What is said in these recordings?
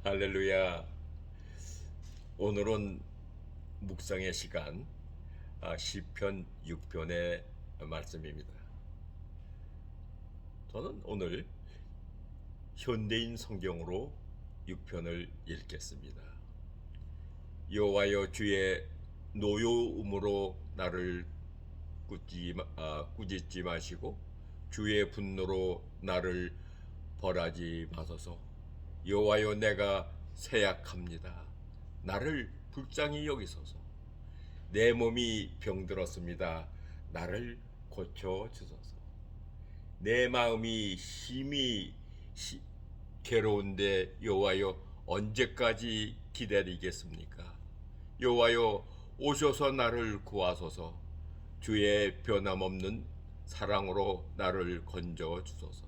할렐루야. 오늘은 묵상의 시간, 시편 6편의 말씀입니다. 저는 오늘 현대인 성경으로 6편을 읽겠습니다. 여호와여, 주의 노여움으로 나를 꾸짖지 마시고 주의 분노로 나를 벌하지 마소서. 여호와여, 내가 쇠약합니다. 나를 불쌍히 여기소서. 내 몸이 병들었습니다. 나를 고쳐 주소서. 내 마음이 심히 괴로운데 여호와여, 언제까지 기다리겠습니까? 여호와여, 오셔서 나를 구하소서. 주의 변함없는 사랑으로 나를 건져 주소서.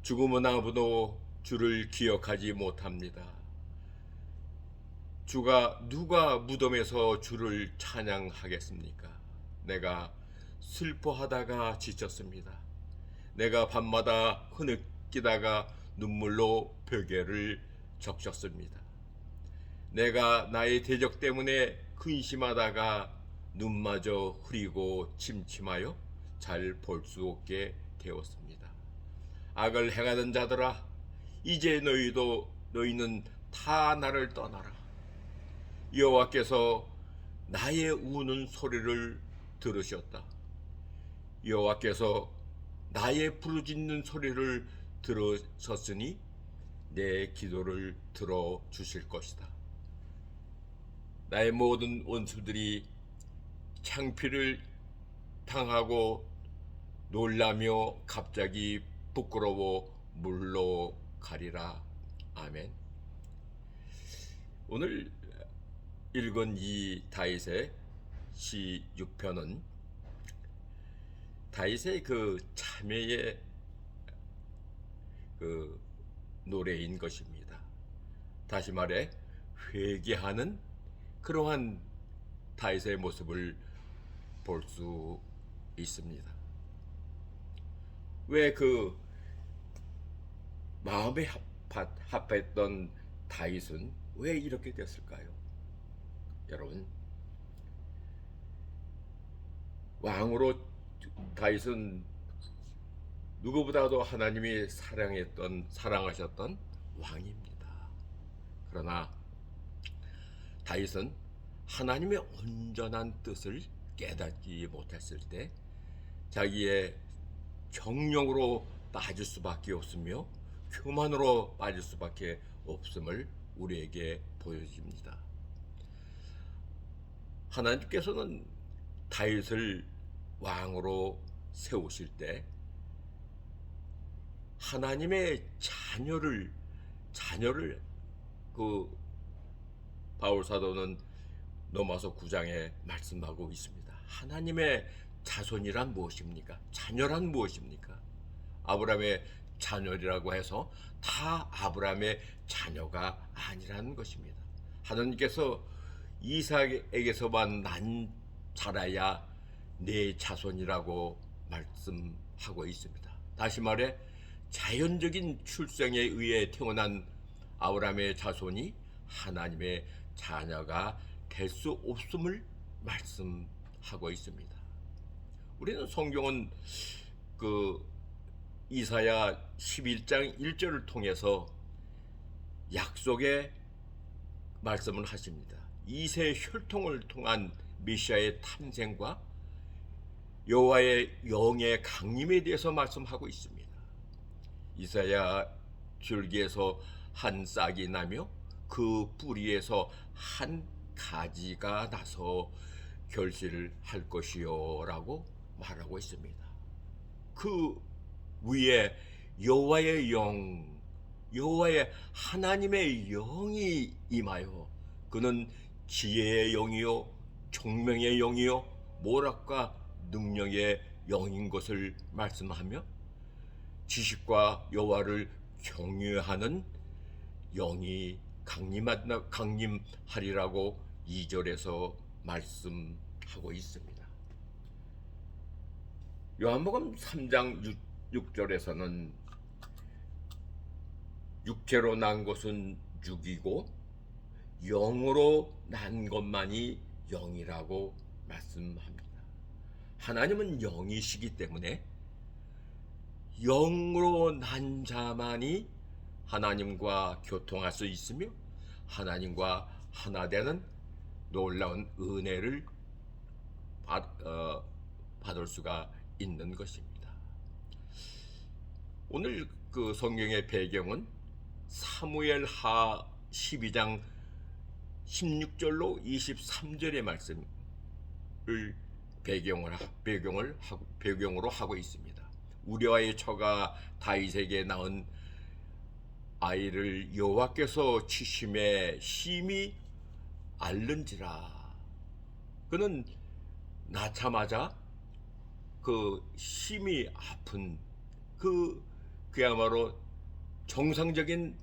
죽음은 아무도 주를 기억하지 못합니다. 누가 무덤에서 주를 찬양하겠습니까? 내가 슬퍼하다가 지쳤습니다. 내가 밤마다 흐느끼다가 눈물로 베개를 적셨습니다. 내가 나의 대적 때문에 근심하다가 눈마저 흐리고 침침하여 잘 볼 수 없게 되었습니다. 악을 행하는 자들아, 이제 너희는 다 나를 떠나라. 여호와께서 나의 우는 소리를 들으셨다. 여호와께서 나의 부르짖는 소리를 들으셨으니 내 기도를 들어 주실 것이다. 나의 모든 원수들이 창피를 당하고 놀라며 갑자기 부끄러워 물러가리라. 아멘. 오늘 읽은 이 다윗의 시 6편은 다윗의 그 참회의 그 노래인 것입니다. 다시 말해 회개하는 그러한 다윗의 모습을 볼 수 있습니다. 왜 그 마음에 합했던 다윗은 왜 이렇게 됐을까요? 여러분, 왕으로 다윗은 누구보다도 하나님이 사랑하셨던 왕입니다. 그러나 다윗은 하나님의 온전한 뜻을 깨닫지 못했을 때 자기의 정령으로 빠질 수밖에 없으며 교만으로 빠질 수밖에 없음을 우리에게 보여줍니다. 하나님께서는 다윗을 왕으로 세우실 때 하나님의 자녀를 그 바울 사도는 로마서 9장에 말씀하고 있습니다. 하나님의 자손이란 무엇입니까? 자녀란 무엇입니까? 아브라함의 자녀라고 해서 다 아브라함의 자녀가 아니라는 것입니다. 하나님께서 이삭에게서만 자라야 내 자손이라고 말씀하고 있습니다. 다시 말해 자연적인 출생에 의해 태어난 아브라함의 자손이 하나님의 자녀가 될 수 없음을 말씀하고 있습니다. 우리는 성경은 그 이사야 11장 1절을 통해서 약속의 말씀을 하십니다. 이세 혈통을 통한 메시아의 탄생과 여호와의 영의 강림에 대해서 말씀하고 있습니다. 이사야 줄기에서 한 싹이 나며 그 뿌리에서 한 가지가 나서 결실을 할 것이요 라고 말하고 있습니다. 그 위에 여호와의 하나님의 영이 임하여 그는 지혜의 영이요 총명의 영이요 모략과 능력의 영인 것을 말씀하며 지식과 여호와를 경외하는 영이 강림하리라고 2절에서 말씀하고 있습니다. 요한복음 3장 6절에서는 육체로 난 것은 육이고 영으로 난 것만이 영이라고 말씀합니다. 하나님은 영이시기 때문에 영으로 난 자만이 하나님과 교통할 수 있으며 하나님과 하나 되는 놀라운 은혜를 받을 수가 있는 것입니다. 오늘 그 성경의 배경은 사무엘하 12장 16절로 23절의 말씀을 배경으로 하고 있습니다. 우리아의 처가 다윗에게 낳은 아이를 여호와께서 치심에 심히 앓는지라. 그는 낳자마자 그 심히 아픈 그야말로 정상적인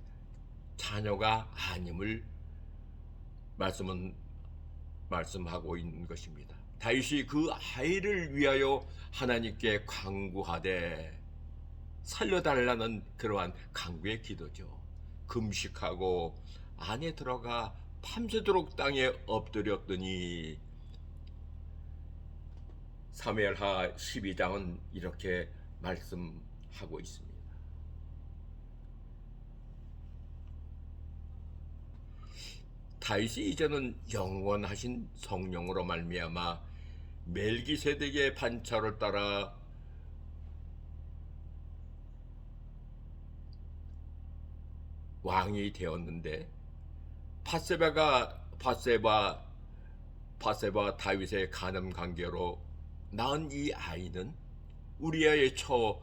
자녀가 아님을 말씀하고 있는 것입니다. 다윗이 그 아이를 위하여 하나님께 간구하되 살려달라는 그러한 간구의 기도죠. 금식하고 안에 들어가 밤새도록 땅에 엎드렸더니 사무엘하 12장은 이렇게 말씀하고 있습니다. 다윗이 이제는 영원하신 성령으로 말미암아 멜기세덱의 반차를 따라 왕이 되었는데 바세바 다윗의 간음 관계로 낳은 이 아이는 우리아의 처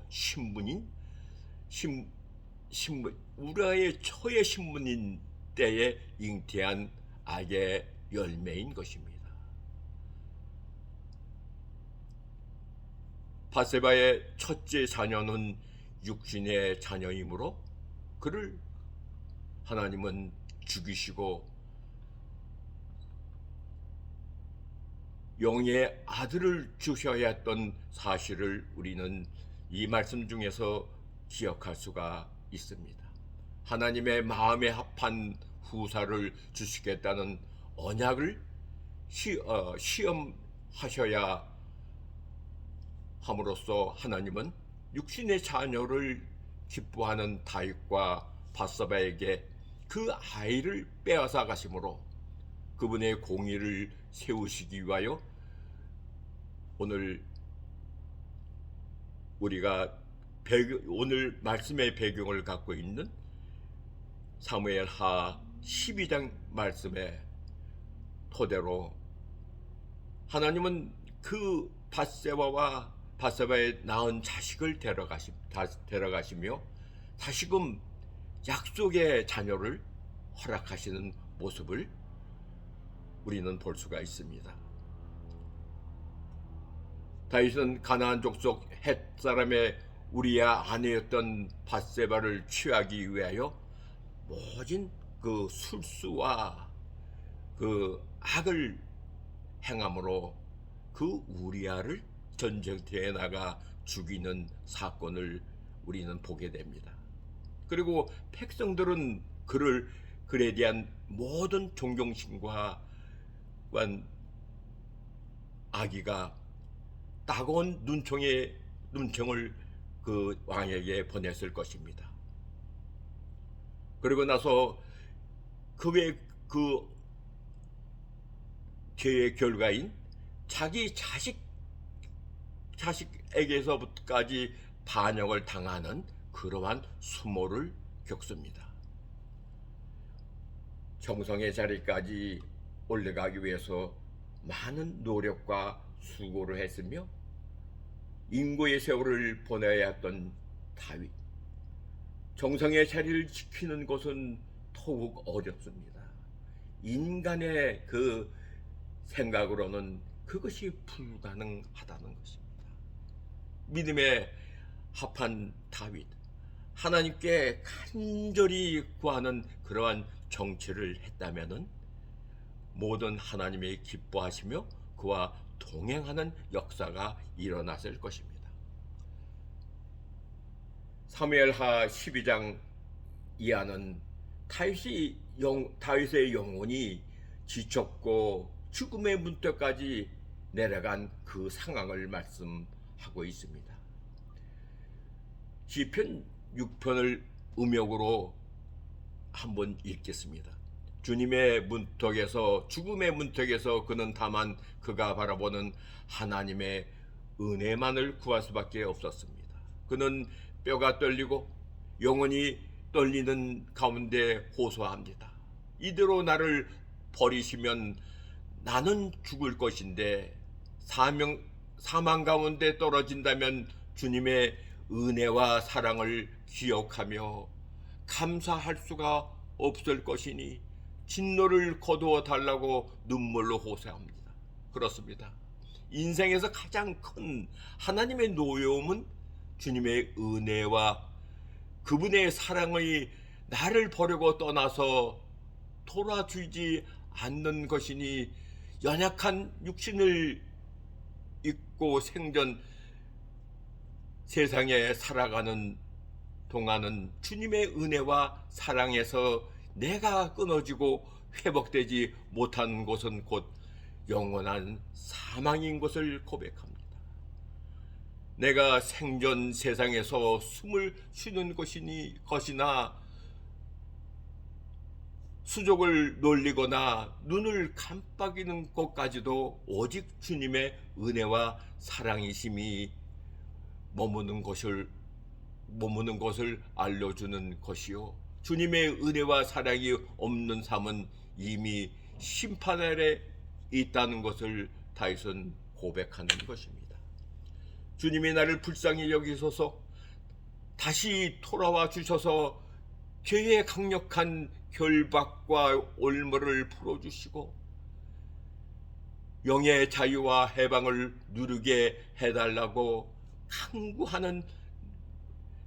우리아의 처의 신분인 때에 잉태한 악의 열매인 것입니다. 바세바의 첫째 자녀는 육신의 자녀이므로 그를 하나님은 죽이시고 영의 아들을 주셔야 했던 사실을 우리는 이 말씀 중에서 기억할 수가 있습니다. 하나님의 마음에 합한 후사를 주시겠다는 언약을 시험하셔야 함으로써 하나님은 육신의 자녀를 기뻐하는 다윗과 바세바에게 그 아이를 빼앗아 가심으로 그분의 공의를 세우시기 위하여 오늘 우리가 오늘 말씀의 배경을 갖고 있는 사무엘하 12장 말씀의 토대로 하나님은 그 바세바의 낳은 자식을 데려가시며 다시금 약속의 자녀를 허락하시는 모습을 우리는 볼 수가 있습니다. 다윗은 가나안 족속 헷 사람의 우리아 아내였던 바세바를 취하기 위하여 모진 그 술수와 그 악을 행함으로 그 우리아를 전쟁터에 나가 죽이는 사건을 우리는 보게 됩니다. 그리고 백성들은 그에 대한 모든 존경심과 아기가 따가운 눈총을 그 왕에게 보냈을 것입니다. 그리고 나서 그 죄의 결과인 자기 자식에게서부터까지 반역을 당하는 그러한 수모를 겪습니다. 정성의 자리까지 올라가기 위해서 많은 노력과 수고를 했으며 인고의 세월을 보내야 했던 다윗. 정성의 자리를 지키는 것은 더욱 어렵습니다. 인간의 그 생각으로는 그것이 불가능하다는 것입니다. 믿음에 합한 다윗, 하나님께 간절히 구하는 그러한 정치를 했다면은 모든 하나님이 기뻐하시며 그와 동행하는 역사가 일어났을 것입니다. 사무엘하 12장 이하는 다윗의 영혼이 지쳤고 죽음의 문턱까지 내려간 그 상황을 말씀하고 있습니다. 시편 6편을 음역으로 한번 읽겠습니다. 주님의 문턱에서, 죽음의 문턱에서 그는 다만 그가 바라보는 하나님의 은혜만을 구할 수밖에 없었습니다. 그는 뼈가 떨리고 영혼이 떨리는 가운데 호소합니다. 이대로 나를 버리시면 나는 죽을 것인데 사망 가운데 떨어진다면 주님의 은혜와 사랑을 기억하며 감사할 수가 없을 것이니 진노를 거두어 달라고 눈물로 호소합니다. 그렇습니다. 인생에서 가장 큰 하나님의 노여움은 주님의 은혜와 그분의 사랑이 나를 버리고 떠나서 돌아주지 않는 것이니, 연약한 육신을 입고 생전 세상에 살아가는 동안은 주님의 은혜와 사랑에서 내가 끊어지고 회복되지 못한 곳은 곧 영원한 사망인 것을 고백합니다. 내가 생전 세상에서 숨을 쉬는 것이나 수족을 놀리거나 눈을 깜빡이는 것까지도 오직 주님의 은혜와 사랑이심이 머무는 것을 알려주는 것이요, 주님의 은혜와 사랑이 없는 삶은 이미 심판 아래 있다는 것을 다윗은 고백하는 것입니다. 주님이 나를 불쌍히 여기소서, 다시 돌아와 주셔서 죄의 강력한 결박과 올무를 풀어주시고 영의 자유와 해방을 누리게 해달라고 간구하는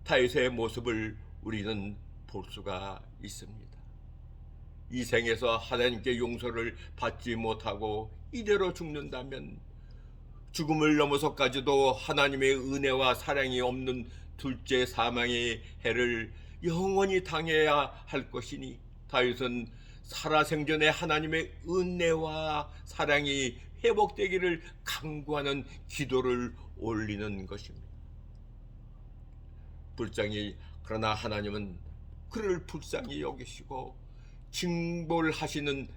다윗의 모습을 우리는 볼 수가 있습니다. 이 생에서 하나님께 용서를 받지 못하고 이대로 죽는다면 죽음을 넘어서까지도 하나님의 은혜와 사랑이 없는 둘째 사망의 해를 영원히 당해야 할 것이니, 다윗은 살아생전에 하나님의 은혜와 사랑이 회복되기를 간구하는 기도를 올리는 것입니다. 그러나 하나님은 그를 불쌍히 여기시고 징벌하시는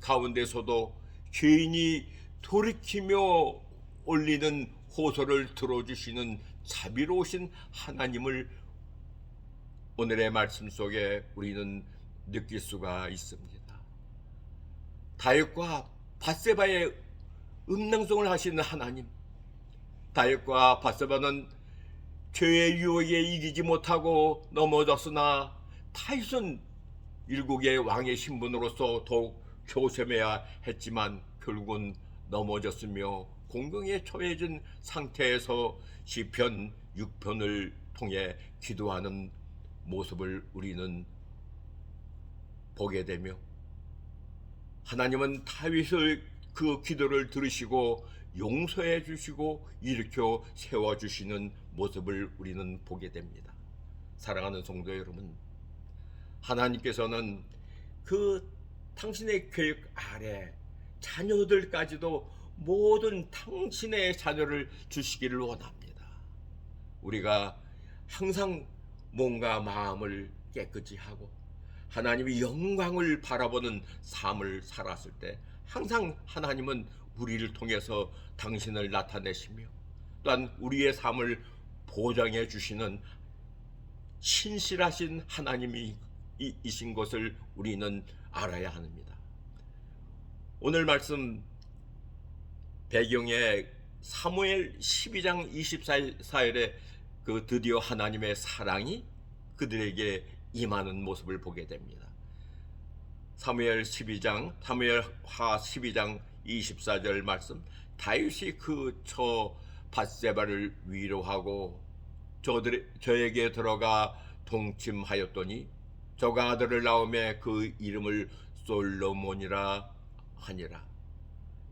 가운데서도 죄인이 돌이키며 올리는 호소를 들어주시는 자비로우신 하나님을 오늘의 말씀 속에 우리는 느낄 수가 있습니다. 다윗과 밧세바의 음낭송을 하시는 하나님, 다윗과 밧세바는 죄의 유혹에 이기지 못하고 넘어졌으나 다윗은 일국의 왕의 신분으로서 더욱 조심해야 했지만 결국은 넘어졌으며 공경에 처해진 상태에서 시편 6편을 통해 기도하는 모습을 우리는 보게 되며, 하나님은 다윗의 그 기도를 들으시고 용서해 주시고 일으켜 세워주시는 모습을 우리는 보게 됩니다. 사랑하는 성도 여러분, 하나님께서는 그 당신의 계획 아래 자녀들까지도 모든 당신의 자녀를 주시기를 원합니다. 우리가 항상 몸과 마음을 깨끗이 하고 하나님의 영광을 바라보는 삶을 살았을 때 항상 하나님은 우리를 통해서 당신을 나타내시며 또한 우리의 삶을 보장해 주시는 신실하신 하나님이신 것을 우리는 알아야 합니다. 오늘 말씀 배경에 사무엘 12장 24절에 그 드디어 하나님의 사랑이 그들에게 임하는 모습을 보게 됩니다. 사무엘하 12장 24절 말씀, 다윗이 그 처 밧세바를 위로하고 저에게 들어가 동침하였더니 저가 아들을 낳음에 그 이름을 솔로몬이라 하니라.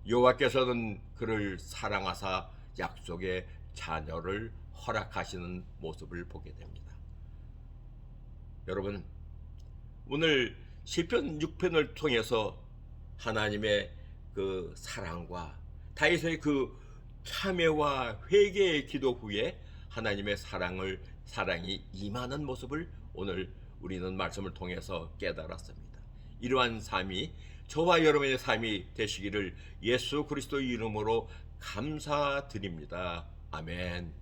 여호와께서는 그를 사랑하사 약속의 자녀를 허락하시는 모습을 보게 됩니다. 여러분, 오늘 시편 6편을 통해서 하나님의 그 사랑과 다윗의 그 참회와 회개의 기도 후에 하나님의 사랑이 임하는 모습을 오늘 우리는 말씀을 통해서 깨달았습니다. 이러한 삶이 저와 여러분의 삶이 되시기를 예수 그리스도의 이름으로 감사드립니다. 아멘.